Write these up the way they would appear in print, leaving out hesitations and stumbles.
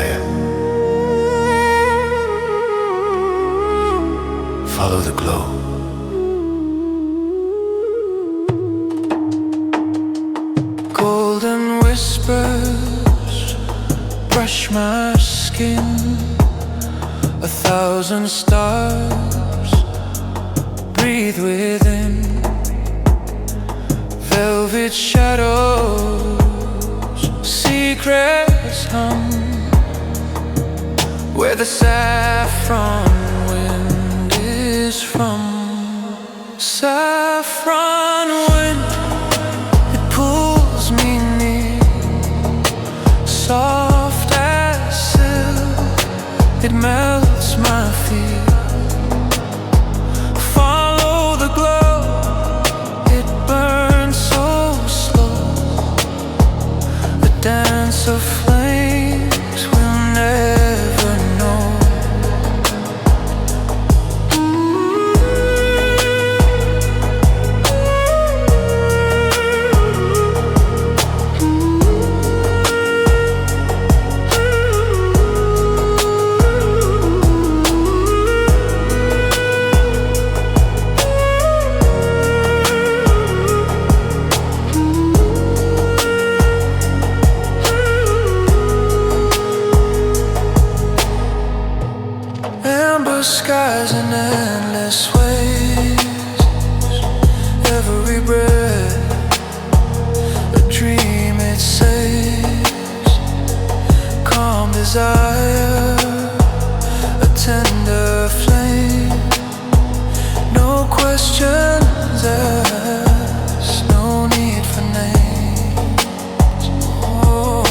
desire. Follow the glow. Golden whispers brush my skin. 1,000 stars breathe within. Velvet shadows, secrets hum, where the saffron wind is from. Saffron wind, it pulls me near, soft as silk, it melts my fear. Follow the glow, it burns so slow. The dance of flames we'll never know. Amber skies and endless waves, every breath a dream it saves. Calm desire, a tender flame, no questions asked, no need for names. Oh,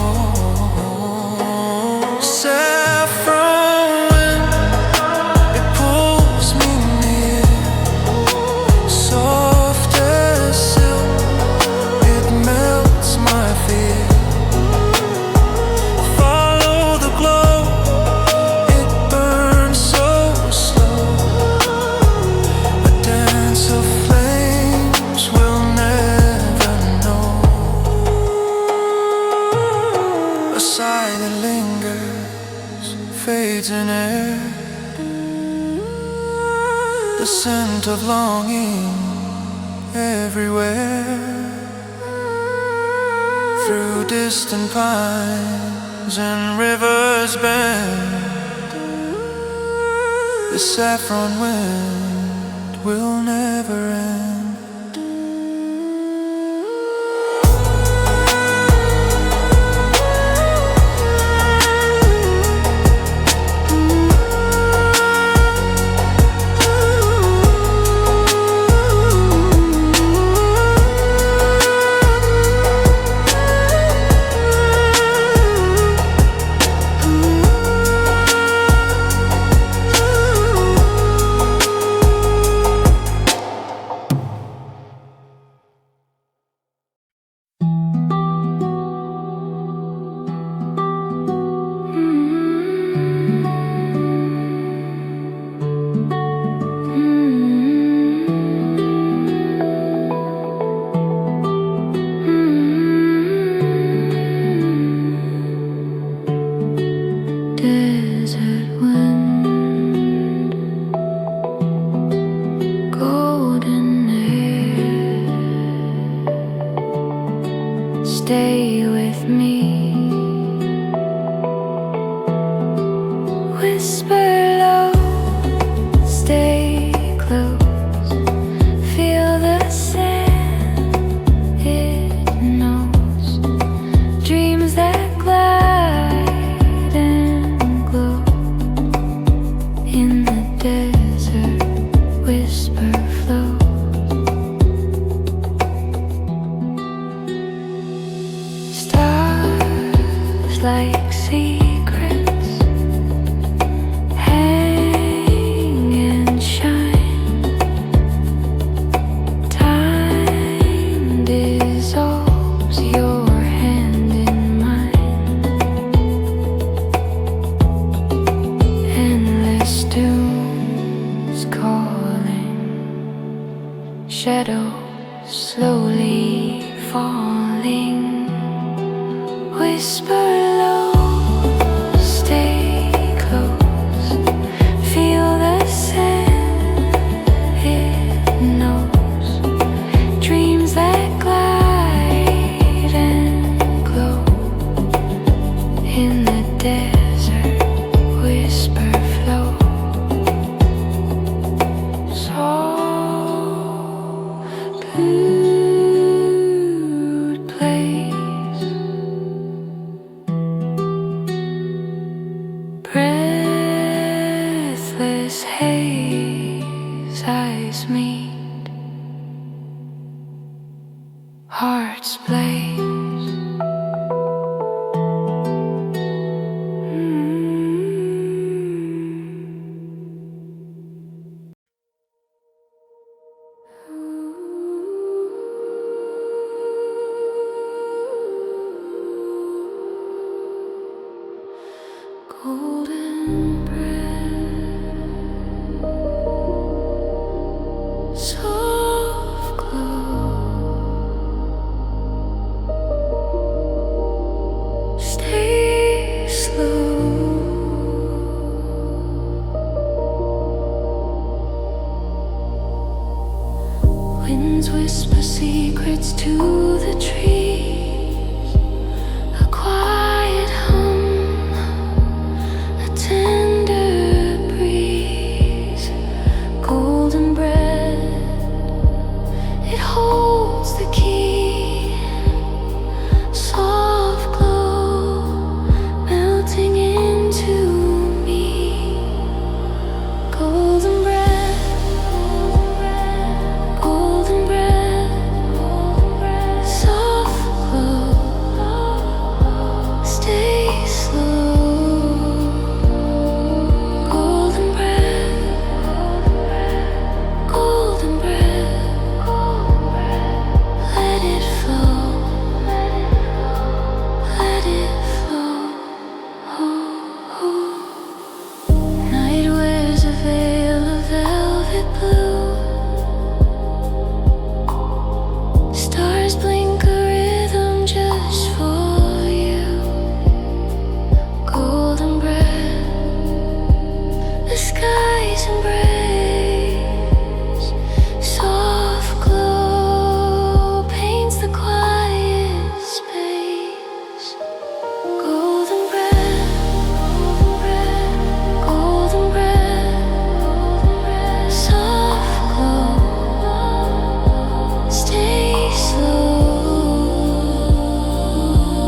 saffron wind, it pulls me near, soft as silk, it melts my fear. Follow the glow, it burns so slow. A dance of flames we'll never know. A sigh that lingers, fades in air, the scent of longing everywhere. Through distant pines and rivers bend, the saffron wind will never end. Desert wind, golden air, stay with me. Whisper low, stay close, feel the sand it knows. Dreams that glide and glow in the desert, whisper flows. Stars like secrets this haze, eyes meet, hearts blaze. Golden bread, soft glow, stay slow. Winds whisper secrets to the trees, a quiet hum, a tender breeze. Golden bread, it holds the key. Soft glow, melting into me. Golden bread, golden bread, soft glow, stay slow. Golden bread, golden bread, let it flow, let it flow. Night wears a veil of velvet blue. Stars blink a rhythm just for you. Golden bread, the skies embrace. Soft glow paints the quiet space. Golden bread, golden bread, soft glow, stay slow.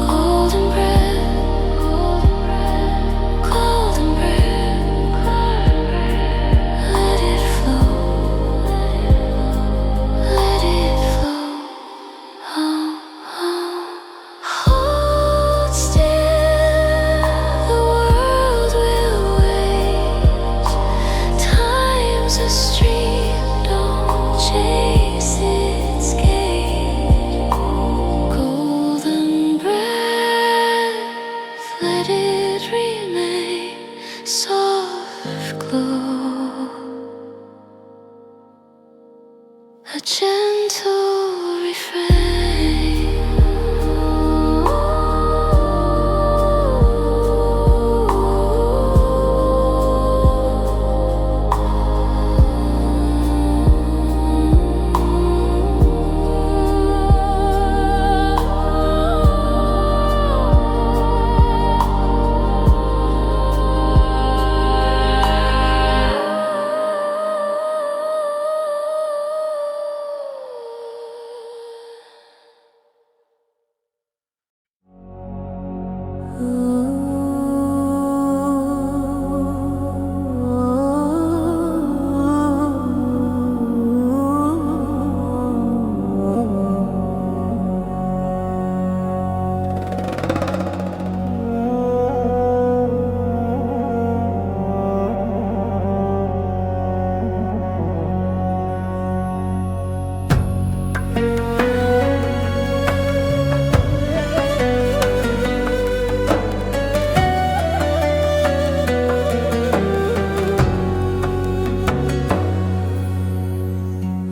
Golden bread, golden bread, let it flow, let it flow. Hold still, the world will wait. Time's a stream, don't chase its gate. Golden breath, let it remain. Soft glow, a gentle refrain.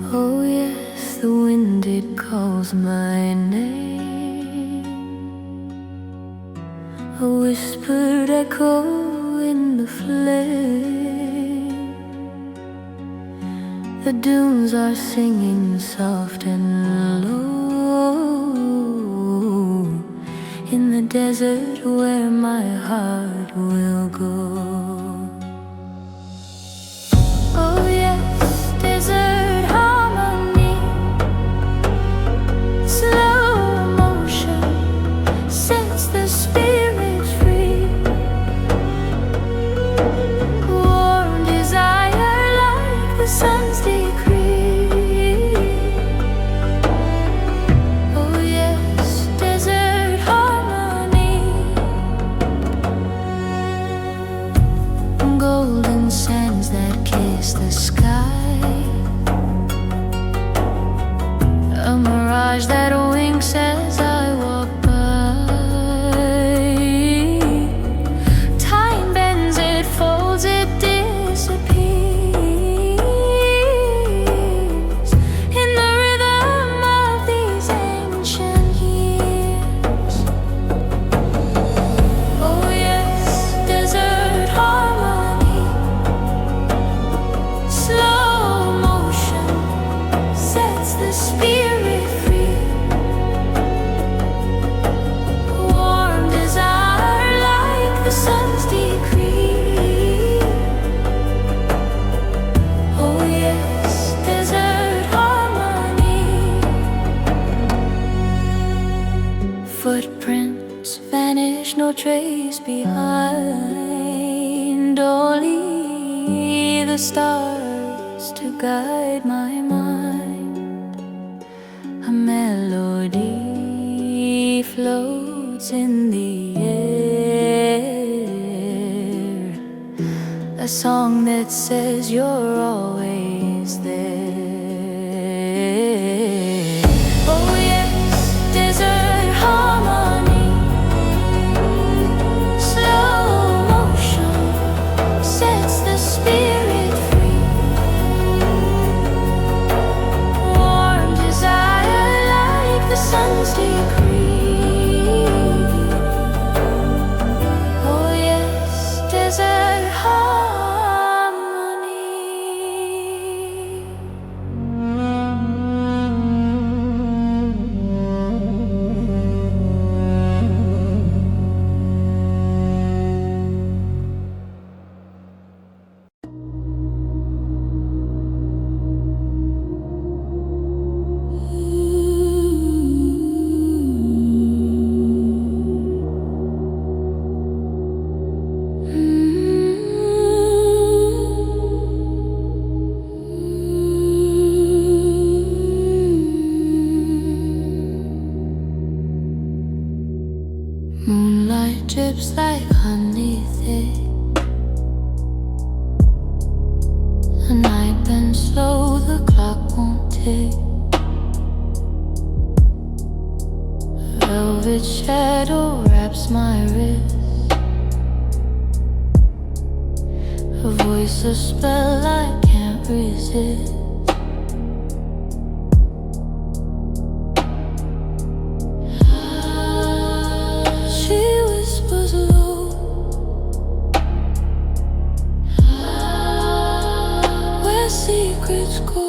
Oh yes, the wind it calls my name, a whispered echo in the flame. The dunes are singing soft and low in the desert where my heart will go. Oh yes, desert harmony, slow motion sets the spirit free. Warm desire face the sky, a mirage that winks as I walk by. Time bends, it folds, it disappears in the rhythm of these ancient years. Oh yes, desert harmony, slow motion sets the spirit free. Warm desire like the sun's decree. Oh yes, desert harmony. Footprints vanish, no trace behind. Only the stars to guide my mind. A melody floats in the air, a song that says you're always there. Oh yes, desert harmony, slow motion sets the spirit free. Warm desire like the sun's decree. Oh yes, desert harmony. Moonlight drips like honey thick. The night bends slow, the clock won't tick. Velvet shadow wraps my wrist. Her voice a spell I can't resist. She whispers low, where secrets go.